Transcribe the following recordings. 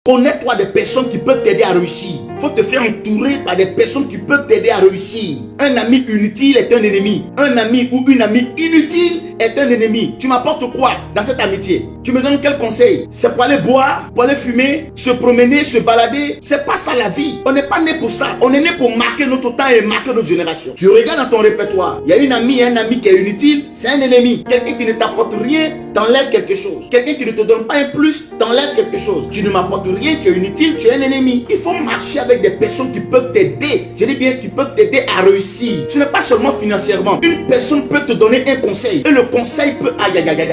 Connais-toi des personnes qui peuvent t'aider à réussir. Il faut te faire entourer par des personnes qui peuvent t'aider à réussir. Un ami inutile est un ennemi. Un ami ou une amie inutile est un ennemi. Tu m'apportes quoi dans cette amitié? Tu me donnes quel conseil? C'est pour aller boire, pour aller fumer, se promener, se balader. C'est pas ça la vie. On n'est pas né pour ça. On est né pour marquer notre temps et marquer notre génération. Tu regardes dans ton répertoire. Il y a une amie et un ami qui est inutile. C'est un ennemi. Quelqu'un qui ne t'apporte rien t'enlève quelque chose. Quelqu'un qui ne te donne pas un plus t'enlève quelque chose. Tu ne m'apportes rien, tu es inutile, tu es un ennemi. Il faut marcher avec des personnes qui peuvent t'aider. Je dis bien qui peuvent t'aider à réussir. Ce n'est pas seulement financièrement. Une personne peut te donner un conseil. Et le conseil peut...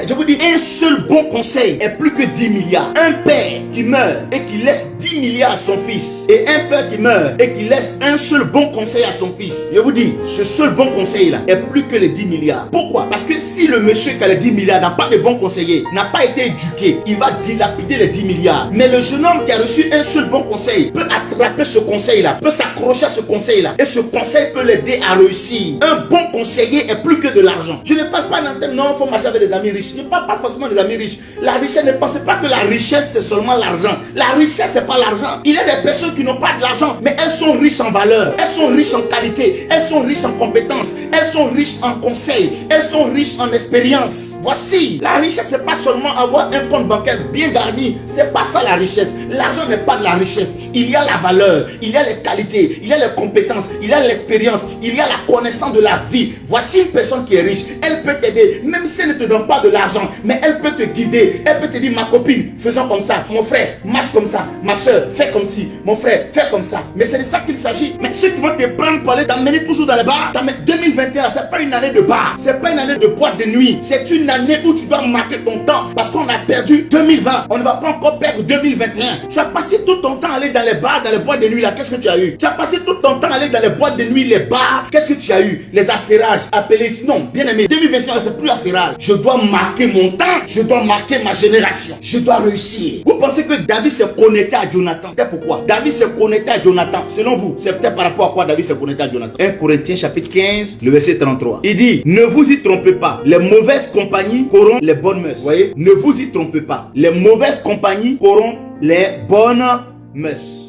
Je vous dis, un seul bon conseil est plus que 10 milliards. Un père qui meurt et qui laisse 10 milliards à son fils. Et un père qui meurt et qui laisse un seul bon conseil à son fils. Je vous dis, ce seul bon conseil là est plus que les 10 milliards. Pourquoi? Parce que si le monsieur qui a les 10 milliards n'a pas de bon conseiller, n'a pas été éduqué, il va dilapider les 10 milliards. Mais le jeune homme qui a reçu un seul bon conseil peut attraper ce conseil là, peut s'accrocher à ce conseil là. Et ce conseil peut l'aider à réussir. Un bon conseiller est plus que de l'argent. Je ne parle pas d'un thème, non, il faut marcher avec des amis riches. Je ne parle pas forcément des amis riches. La richesse, ne pensez pas que la richesse c'est seulement l'argent. La richesse c'est pas l'argent. Il y a des personnes qui n'ont pas de l'argent, mais elles sont riches en valeur, elles sont riches en qualité, elles sont riches en compétences, elles sont riches en conseils, elles sont riches en expérience. Voici, la richesse c'est pas seulement avoir un compte bancaire bien garni. C'est pas ça la richesse. L'argent n'est pas de la richesse. Il y a la valeur, il y a les qualités, il y a les compétences, il y a l'expérience, il y a la connaissance de la vie. Voici une personne qui est riche. Elle peut t'aider, même si elle ne te donne pas de l'argent, mais elle peut te guider. Elle peut te dire, ma copine, faisons comme ça. Mon frère, marche comme ça. Ma soeur, fais comme ci. Mon frère, fais comme ça. Mais c'est de ça qu'il s'agit. Mais ceux qui vont te prendre pour aller t'emmener toujours dans les bars, 2021, c'est pas une année de bar, c'est pas une année de boîte de nuit. C'est une année où tu dois marquer ton temps parce qu'on a perdu 2020. On ne va pas encore perdre 2021. Tu as passé tout ton temps à aller dans les bars, dans les boîtes de nuit là. Qu'est-ce que tu as eu? Tu as passé tout ton temps à aller dans les boîtes de nuit, les bars. Qu'est-ce que tu as eu? Les affairages, appelés ici. Non, bien aimé, 2021 c'est plus l'affairage. Je dois marquer mon temps. Je dois marquer ma génération. Je dois réussir. Vous pensez que David s'est connecté à Jonathan? C'est pourquoi David s'est connecté à Jonathan. Selon vous, c'est peut-être par rapport à quoi David s'est connecté à Jonathan. 1 Corinthiens chapitre 15, le verset 33. Il dit, ne vous y trompez pas. Les mauvaises compagnies corrompent les bonnes mœurs. Vous voyez? Ne vous y trompez pas. Les mauvaises compagnies corrompent les bonnes mœurs.